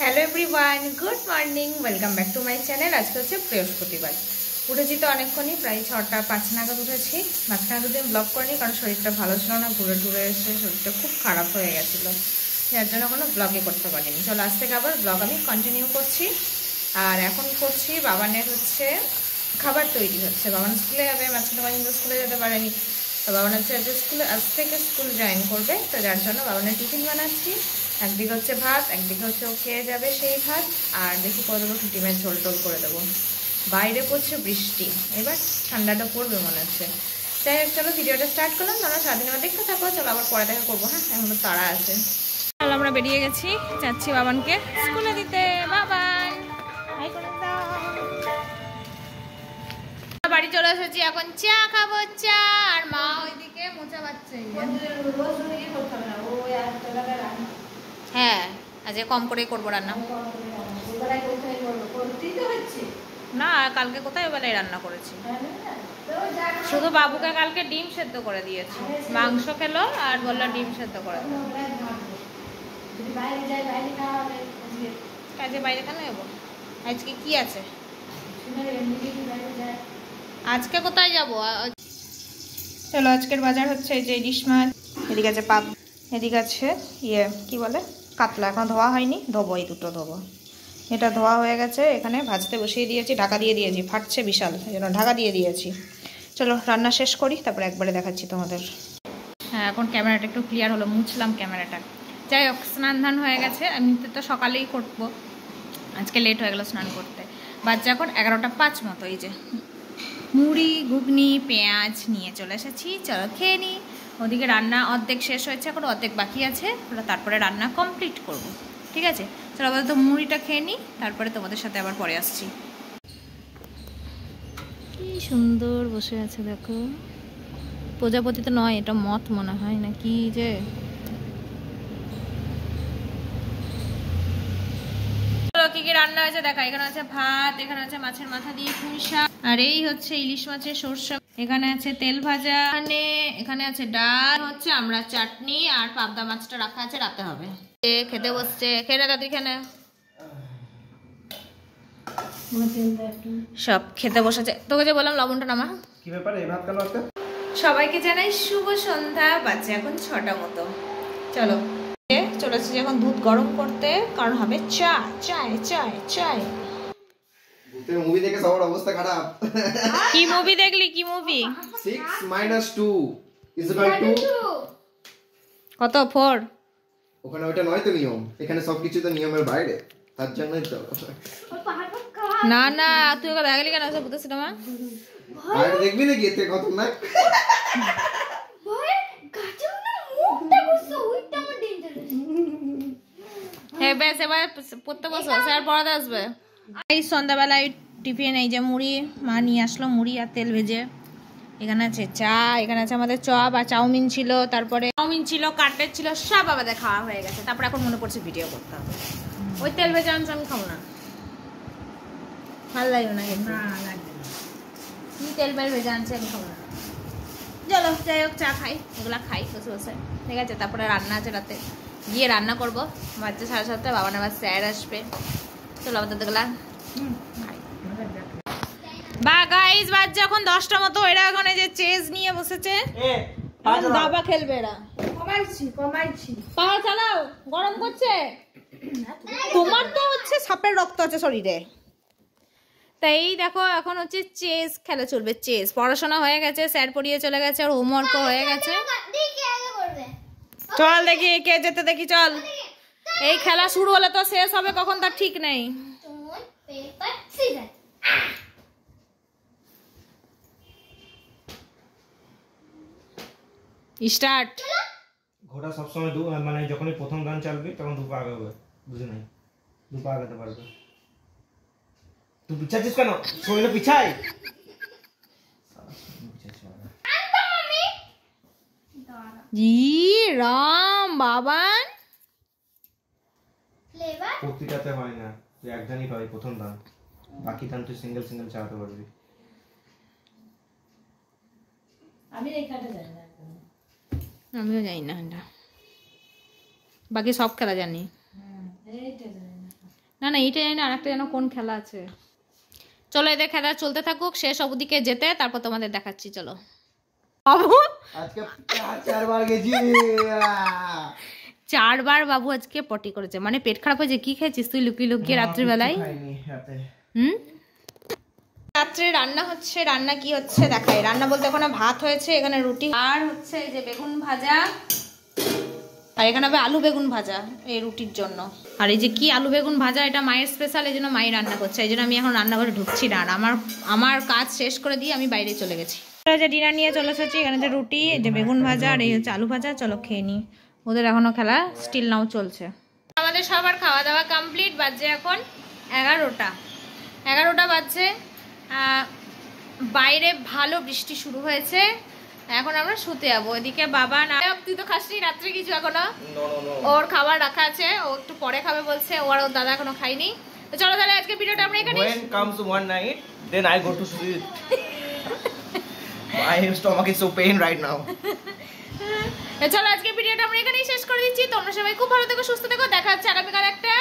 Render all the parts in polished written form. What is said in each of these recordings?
Hello everyone, good morning, welcome back to my channel. আজকে হচ্ছে বৃহস্পতিবার। উঠেছি তো অনেকক্ষণই, প্রায় 6টা 5 নাগাদ উঠেছি। মাঝখানে দুদিন ব্লগ করিনি কারণ শরীরটা ভালো ছিল না, ঘুরে টুরে এসে শরীরটা খুব খারাপ হয়ে গেছিলো, যার জন্য কোনো ব্লগই করতে পারিনি। চলো আজ থেকে আবার ব্লগ আমি কন্টিনিউ করছি। আর এখন করছি বাবানের হচ্ছে খাবার তৈরি হচ্ছে। বাবান স্কুলে যাবে, মাঝখানে কয়েকদিন স্কুলে যেতে পারেনি, তো বাবান হচ্ছে আজ থেকে স্কুল জয়েন করবে, তো যার জন্য বাবানের টিফিন বানাচ্ছি। একদিকে হচ্ছে ভাত, একদিকে হচ্ছে ও খেয়ে যাবে সেই ভাত, আর দেখি করে দেবো একটু ডিমের ঝোল টোল করে দেবো। বাইরে পড়ছে বৃষ্টি, এবার ঠান্ডাটা পড়বে মনে হচ্ছে। যাই হোক, চলো ভিডিওটা স্টার্ট করলাম। তোমরা সারাদিন আমার দেখতে থাকো, চলো আবার পরে দেখা করবো। হ্যাঁ, এখন তো তাড়া আছে। চলো আমরা বেরিয়ে গেছি, যাচ্ছি বাবানকে স্কুলে দিতে। বাবান বাড়ি চলে এসেছি, এখন চা খাবো, চা। আর মা ওইদিকে মোচা বাচ্ছে। হ্যাঁ, আজকে কম করেই করবো রান্না। না, কালকে কোথায় বেলায় রান্না করেছি, শুধু বাবুকে কালকে ডিম সেদ্ধ করে দিয়েছি। মাংস খেলো আর বললো ডিম সেদ্ধ করে দাও। কাজে বাইরে কেন যাবো? আজকে কি আছে? আজকে কোথায় যাবো? চলো, আজকের বাজার হচ্ছে এই যে ইলিশ মাছ, এদিকে আছে পাক, এদিকে আছে কি বলে কাতলা, এখন ধোয়া হয়নি, ধোবো, এই দুটো ধোবো। এটা ধোয়া হয়ে গেছে, এখানে ভাজতে বসিয়ে দিয়েছি, ঢাকা দিয়ে দিয়েছি, ফাটছে বিশাল, এই জন্য ঢাকা দিয়ে দিয়েছি। চলো রান্না শেষ করি, তারপরে একবারে দেখাচ্ছি তোমাদের। হ্যাঁ, এখন ক্যামেরাটা একটু ক্লিয়ার হলো, মুছলাম ক্যামেরাটা। যাই হোক, স্নান ধান হয়ে গেছে, এমনিতে তো সকালেই করবো, আজকে লেট হয়ে গেলো স্নান করতে। বাচ্চা এখন 11টা 5 মতো। এই যে মুড়ি, ঘুগনি, পেঁয়াজ নিয়ে চলে এসেছি, চলো খেয়ে নিই। ওদিকে রান্না অর্ধেক শেষ হয়েছে, এখন অর্ধেক বাকি আছে, তারপরে রান্না কমপ্লিট করব। ঠিক আছে, চলো আপাতত মুড়িটা খেয়ে নিই, তারপরে তোমাদের সাথে আবার পরে আসছি। কি সুন্দর বসে আছে দেখো, প্রজাপতি তো নয়, এটা মত মনে হয় না কি যে। কি কি রান্না হয়েছে দেখা, এখানে আছে ভাত, এখানে আছে মাছের মাথা দিয়ে পুঁই শাক, আর এই হচ্ছে ইলিশ মাছের সরষে, এখানে আছে তেল ভাজা, এখানে আছে ডাল, হচ্ছে আমরা চাটনি, আর পাবদা মাছটা রাখা আছে, রাতে হবে। খেতে বসছে, খেয়ে না তুই খেয়ে, সব খেতে বসেছে। তোকে যে বললাম লবণটা নামা। কি ব্যাপার, এই ভাত কেন আছে? সবাইকে জানাই শুভ সন্ধ্যা, বাজে এখন 6টা মতো। চলো চলেছি এখন দুধ গরম করতে, কারণ হবে চা। চায় চায় চায়। ভূতের মুভি দেখে সবার অবস্থা খারাপ। কি মুভি দেখলি? কি মুভি? 6 - 2 = 2 কত? 4। ওখানে ওটা নয় তো নিয়ম, এখানে সবকিছু তো নিয়মের বাইরে, তার জন্যই তো। না না, তুই ওকে দেখলি কেন সব ভূতের সিনেমা? আর দেখবি নাকি এতে কত না? হ্যাঁ বেশ, এবার পড়তে বসো, স্যার পড়াতে আসবে। এই সন্ধ্যাবেলায় টিফিন, এই যে মুড়ি, মা নিয়ে আসলো মুড়ি আর তেল ভেজে। এখানে আছে চা, এখানে আছে আমাদের চপ আর চাউমিন ছিল, তারপরে চাউমিন ছিল, কাটলেট ছিল, সব আমাদের খাওয়া হয়ে গেছে। তারপরে এখন মনে পড়ছে ভিডিও করতে হবে। ওই তেল ভেজে আনছে, আমি খাবো না, ভালো লাগবে না। কি তেল ভেজে আনছে, আমি খাবো না। চলো যাই হোক, চা খাই, এগুলা খাই বসে বসে। ঠিক আছে, তারপরে রান্না আছে, রাতে গিয়ে রান্না করবো। বাচ্চা 7:30, বাবা আবার স্যার আসবে। চলো আমাদের দেখলাম খাই। বা গাইস, বাচ্চা এখন 10টা মতো, এরা এখন এই যে চেজ নিয়ে বসেছে, দাবা খেলবে এরা। কমাইছি পাওয়া চালাও, গরম করছে। তোমার তো হচ্ছে সাপের রক্ত আছে শরীরে, তাই দেখো এখন হচ্ছে চেস খেলা চলবে। চেস পড়াশোনা হয়ে গেছে, স্যার পড়িয়ে চলে গেছে, আর হোমওয়ার্কও হয়ে গেছে। চল দেখি কে যেতে, দেখি চল। এই খেলা শুরু হলে তো শেষ হবে কখন তার ঠিক নেই। স্টার্ট। ঘোড়া সবসময় মানে যখনই প্রথম গান চালবে তখন 2 পা আগে হবে, বুঝে নাই? 2 পা আগাতে পারবে। তুই পিছাচ্ছিস কেন? শরীরে পিছাই। জি রাম বাবান, প্রতিটাতে হয় না, তুই একজনই পাবি প্রথম দান, বাকি দান তুই সিঙ্গেল সিঙ্গেল চালাতে পারবি। আমি এই খেলাটা জানি না, আমিও জানি না, বাকি সব খেলা জানি। না না এইটা জানি না, আরেকটা যেন কোন খেলা আছে। চলো এদের খেলা চলতে থাকুক, শেষ অবধিকে যেতে, তারপর তোমাদের দেখাচ্ছি। চলো বাবু আজকে 4বার গেছি। 4বার বাবু আজকে পটি করেছে, মানে পেট খারাপ হয়েছে। কি খেয়েছিস তুই লুকিয়ে লুকিয়ে রাত্রিবেলায়? রাত্রে রান্না হচ্ছে। রান্না কি হচ্ছে দেখাই। রান্না বলতে এখানে ভাত হয়েছে, এখানে রুটি, আর হচ্ছে এই যে বেগুন ভাজা, আর এখানে হবে আলু বেগুন ভাজা এই রুটির জন্য। আর এই যে কি আলু বেগুন ভাজা, এটা মায়ের স্পেশাল, এই জন্য মাই রান্না করছে। এই জন্য আমি এখন রান্নাঘরে ঢুকছি না, আর আমার কাজ শেষ করে দিয়ে আমি বাইরে চলে গেছি। যে ডিনার নিয়ে চলে এসেছি, এখানে যে রুটি, এই যে বেগুন ভাজা, আর এই হচ্ছে আলু ভাজা। চলো খেয়ে নিই। ওদের এখনো খেলা স্টিল নাও চলছে। আমাদের সবার খাওয়া দাওয়া কমপ্লিট। বাজছে এখন 11টা বাজছে। বাইরে ভালো বৃষ্টি শুরু হয়েছে। এখন আমরা শুতে যাবো। এদিকে বাবা না, তুই তো খাসনি রাত্রে কিছু এখনো? ওর খাবার রাখা আছে, ও একটু পরে খাবে বলছে। ও আর ওর দাদা এখনো খাইনি। তো চলো তাহলে আজকে ভিডিওটা আমরা এখানে When comes one night, then I go to sleep. My stomach is so pain right now. চলো আজকে ভিডিওটা আমরা এখানেই শেষ করে দিচ্ছি। তোমরা সবাই খুব ভালো থেকো, সুস্থ থেকো। দেখা হচ্ছে আগামীকাল একটা।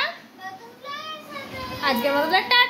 আজকের মতো টাটা।